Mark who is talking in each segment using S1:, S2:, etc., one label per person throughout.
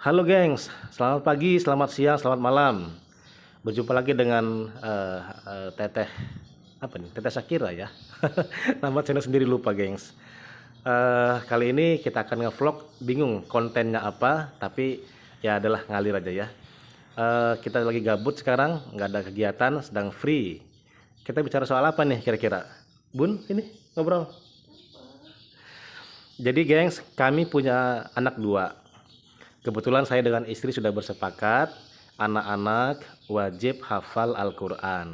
S1: Halo gengs, selamat pagi, selamat siang, selamat malam. Berjumpa lagi dengan Teteh apa nih? Teteh Shakira ya. Nama channel sendiri lupa gengs. Kali ini kita akan ngevlog, bingung kontennya apa, tapi ya adalah ngalir aja ya. Kita lagi gabut sekarang, nggak ada kegiatan, sedang free. Kita bicara soal apa nih kira-kira? Bun, ini ngobrol. Jadi gengs, kami punya anak dua. Kebetulan saya dengan istri sudah bersepakat, anak-anak wajib hafal Al-Quran.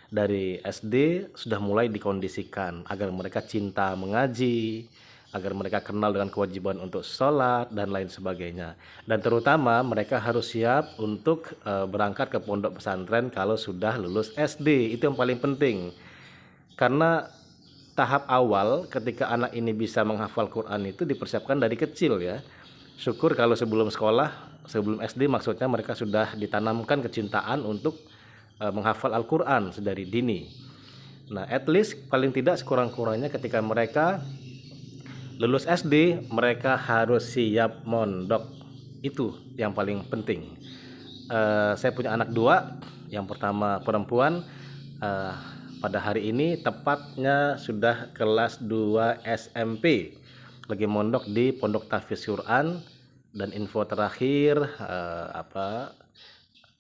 S1: Dari SD sudah mulai dikondisikan agar mereka cinta mengaji, agar mereka kenal dengan kewajiban untuk sholat dan lain sebagainya. Dan terutama mereka harus siap untuk berangkat ke pondok pesantren kalau sudah lulus SD. Itu yang paling penting. Karena tahap awal ketika anak ini bisa menghafal Quran itu dipersiapkan dari kecil ya. Syukur kalau sebelum sekolah, sebelum SD maksudnya mereka sudah ditanamkan kecintaan untuk menghafal Al-Quran sedari dini. Nah, at least paling tidak sekurang-kurangnya ketika mereka lulus SD, mereka harus siap mondok. Itu yang paling penting. Saya punya anak dua, yang pertama perempuan, eh, pada hari ini tepatnya sudah kelas 2 SMP, lagi mondok di Pondok Tahfiz Quran. Dan info terakhir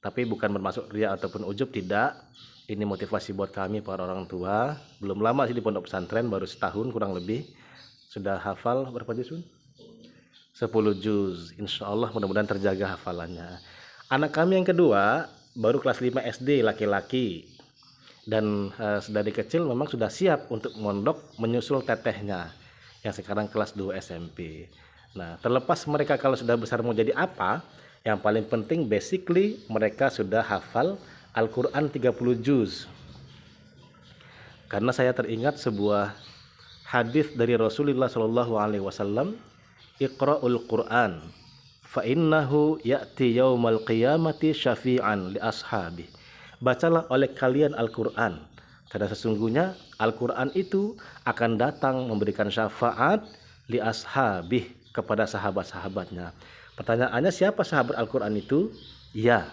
S1: tapi bukan bermaksud ria ataupun ujub, tidak, ini motivasi buat kami para orang tua. Belum lama sih di pondok pesantren, baru setahun kurang lebih sudah hafal berapa juz? 10 juz. Insya Allah mudah-mudahan terjaga hafalannya. Anak kami yang kedua baru kelas 5 SD, laki-laki, dan sedari kecil memang sudah siap untuk mondok menyusul tetehnya yang sekarang kelas 2 SMP. Nah, terlepas mereka kalau sudah besar mau jadi apa, yang paling penting basically mereka sudah hafal Al-Quran 30 juz. Karena saya teringat sebuah hadis dari Rasulullah Shallallahu Alaihi Wasallam, Iqra'ul Quran, fa innahu ya'ti yaumal qiyamati syafi'an li ashabi. Bacalah oleh kalian Al-Quran, karena sesungguhnya Al-Quran itu akan datang memberikan syafaat li ashabih, kepada sahabat-sahabatnya. Pertanyaannya, siapa sahabat Al-Quran itu? Ya,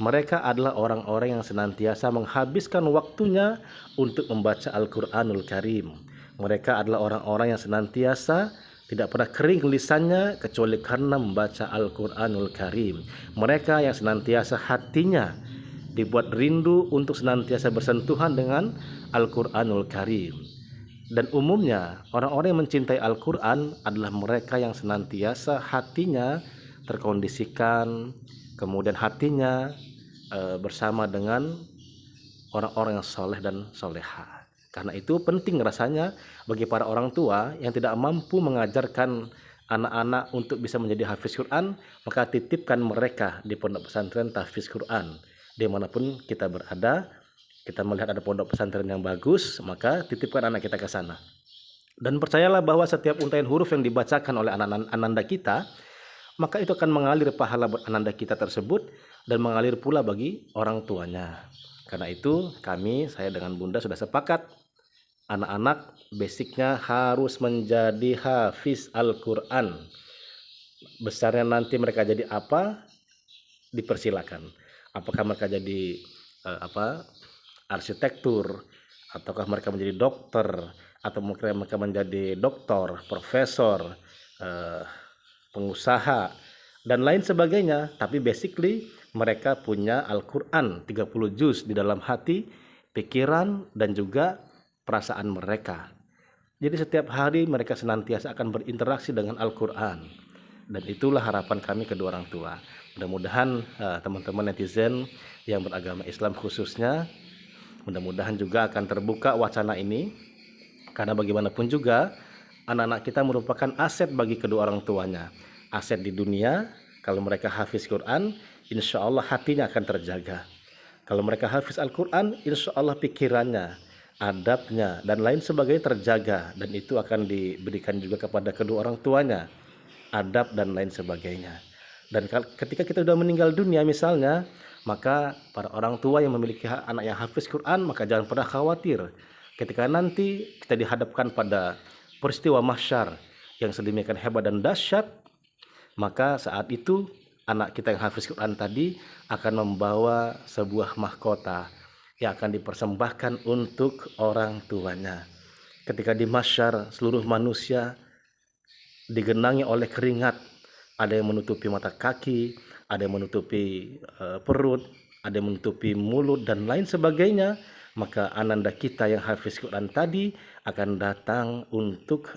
S1: mereka adalah orang-orang yang senantiasa menghabiskan waktunya untuk membaca Al-Quranul Karim. Mereka adalah orang-orang yang senantiasa tidak pernah kering lisannya kecuali karena membaca Al-Quranul Karim. Mereka yang senantiasa hatinya dibuat rindu untuk senantiasa bersentuhan dengan Al-Quranul Karim. Dan umumnya orang-orang yang mencintai Al-Quran adalah mereka yang senantiasa hatinya terkondisikan, kemudian hatinya bersama dengan orang-orang yang soleh dan soleha. Karena itu penting rasanya bagi para orang tua yang tidak mampu mengajarkan anak-anak untuk bisa menjadi hafiz Quran, maka titipkan mereka di pondok pesantren tahfiz Quran. Dimanapun kita berada, kita melihat ada pondok pesantren yang bagus, maka titipkan anak kita ke sana. Dan percayalah bahwa setiap untaian huruf yang dibacakan oleh anak ananda kita, maka itu akan mengalir pahala buat ananda kita tersebut dan mengalir pula bagi orang tuanya. Karena itu saya dengan bunda sudah sepakat, anak-anak basicnya harus menjadi hafiz Al-Quran. Besarnya nanti mereka jadi apa, dipersilakan. Apakah mereka jadi arsitektur, ataukah mereka menjadi dokter, atau mereka menjadi doktor, profesor, pengusaha, dan lain sebagainya. Tapi basically mereka punya Al-Quran 30 juz di dalam hati, pikiran, dan juga perasaan mereka. Jadi setiap hari mereka senantiasa akan berinteraksi dengan Al-Quran. Dan itulah harapan kami kedua orang tua. Mudah-mudahan teman-teman netizen yang beragama Islam khususnya, mudah-mudahan juga akan terbuka wacana ini. Karena bagaimanapun juga anak-anak kita merupakan aset bagi kedua orang tuanya. Aset di dunia, kalau mereka hafiz Quran, insya Allah hatinya akan terjaga. Kalau mereka hafiz Al-Quran, insya Allah pikirannya, adabnya, dan lain sebagainya terjaga. Dan itu akan diberikan juga kepada kedua orang tuanya, adab dan lain sebagainya. Dan ketika kita sudah meninggal dunia misalnya, maka para orang tua yang memiliki anak yang hafiz Quran, maka jangan pernah khawatir. Ketika nanti kita dihadapkan pada peristiwa mahsyar yang sedemikian hebat dan dahsyat, maka saat itu anak kita yang hafiz Quran tadi akan membawa sebuah mahkota yang akan dipersembahkan untuk orang tuanya. Ketika di mahsyar seluruh manusia digenangi oleh keringat, ada yang menutupi mata kaki, ada yang menutupi perut, ada yang menutupi mulut dan lain sebagainya, maka ananda kita yang hafiz Quran tadi akan datang untuk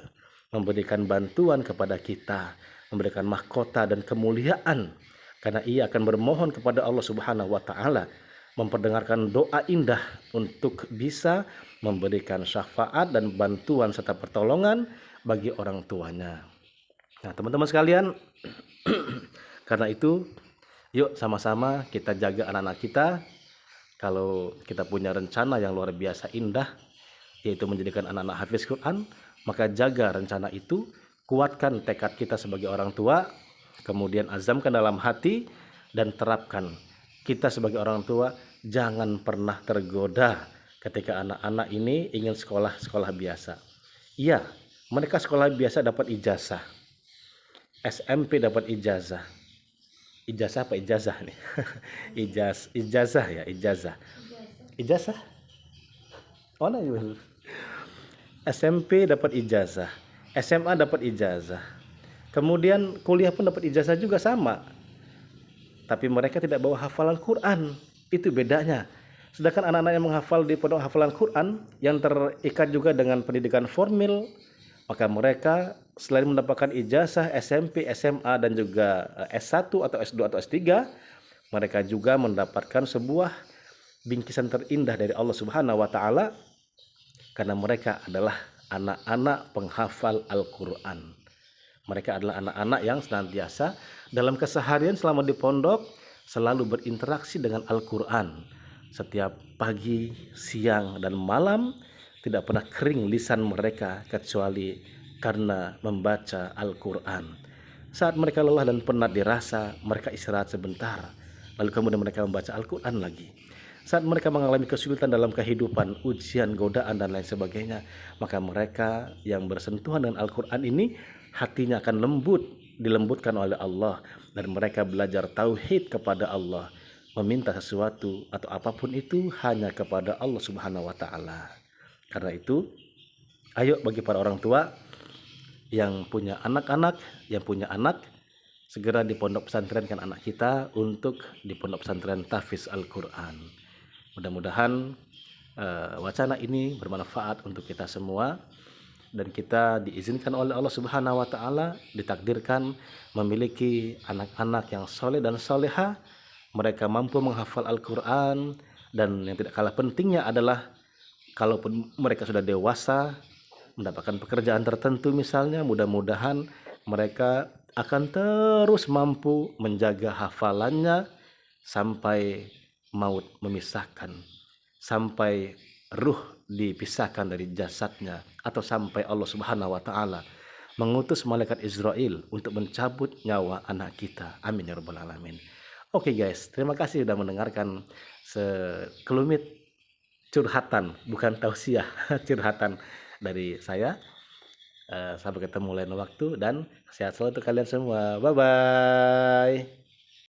S1: memberikan bantuan kepada kita, memberikan mahkota dan kemuliaan, karena ia akan bermohon kepada Allah Subhanahu wa taala, memperdengarkan doa indah untuk bisa memberikan syafaat dan bantuan serta pertolongan bagi orang tuanya. Nah, teman-teman sekalian, karena itu yuk sama-sama kita jaga anak-anak kita. Kalau kita punya rencana yang luar biasa indah, yaitu menjadikan anak-anak hafiz Quran, maka jaga rencana itu, kuatkan tekad kita sebagai orang tua, kemudian azamkan dalam hati dan terapkan. Kita sebagai orang tua jangan pernah tergoda ketika anak-anak ini ingin sekolah biasa. Iya, mereka sekolah biasa dapat ijazah, SMP dapat ijazah. Ijazah apa ijazah nih? Ijazah ya, ijazah. Ijazah? Mana ya? SMP dapat ijazah, SMA dapat ijazah. Kemudian kuliah pun dapat ijazah juga sama. Tapi mereka tidak bawa hafalan Quran. Itu bedanya. Sedangkan anak-anak yang menghafal di pondok hafalan Quran yang terikat juga dengan pendidikan formal, maka mereka selain mendapatkan ijazah SMP, SMA dan juga S1 atau S2 atau S3, mereka juga mendapatkan sebuah bingkisan terindah dari Allah Subhanahu wa taala, karena mereka adalah anak-anak penghafal Al-Qur'an. Mereka adalah anak-anak yang senantiasa dalam keseharian selama di pondok selalu berinteraksi dengan Al-Qur'an. Setiap pagi, siang dan malam tidak pernah kering lisan mereka kecuali karena membaca Al-Quran. Saat mereka lelah dan penat dirasa, mereka istirahat sebentar, lalu kemudian mereka membaca Al-Quran lagi. Saat mereka mengalami kesulitan dalam kehidupan, ujian, godaan dan lain sebagainya, maka mereka yang bersentuhan dengan Al-Quran ini hatinya akan dilembutkan oleh Allah, dan mereka belajar tauhid kepada Allah, meminta sesuatu atau apapun itu hanya kepada Allah Subhanahu wa taala. Karena itu, ayo bagi para orang tua yang punya anak-anak, segera di pondok pesantrenkan anak kita untuk di pondok pesantren tahfiz Al-Quran. Mudah-mudahan wacana ini bermanfaat untuk kita semua, dan kita diizinkan oleh Allah Subhanahu wa taala, ditakdirkan memiliki anak-anak yang soleh dan soleha. Mereka mampu menghafal Al-Quran, dan yang tidak kalah pentingnya adalah kalaupun mereka sudah dewasa, mendapatkan pekerjaan tertentu misalnya, mudah-mudahan mereka akan terus mampu menjaga hafalannya sampai maut memisahkan, sampai ruh dipisahkan dari jasadnya, atau sampai Allah Subhanahu wa taala mengutus malaikat Israel untuk mencabut nyawa anak kita. Amin ya rabbal alamin. Oke guys, terima kasih sudah mendengarkan sekelumit curhatan, bukan tausiah, curhatan dari saya. Sampai ketemu lain waktu, dan sehat selalu untuk kalian semua. Bye bye.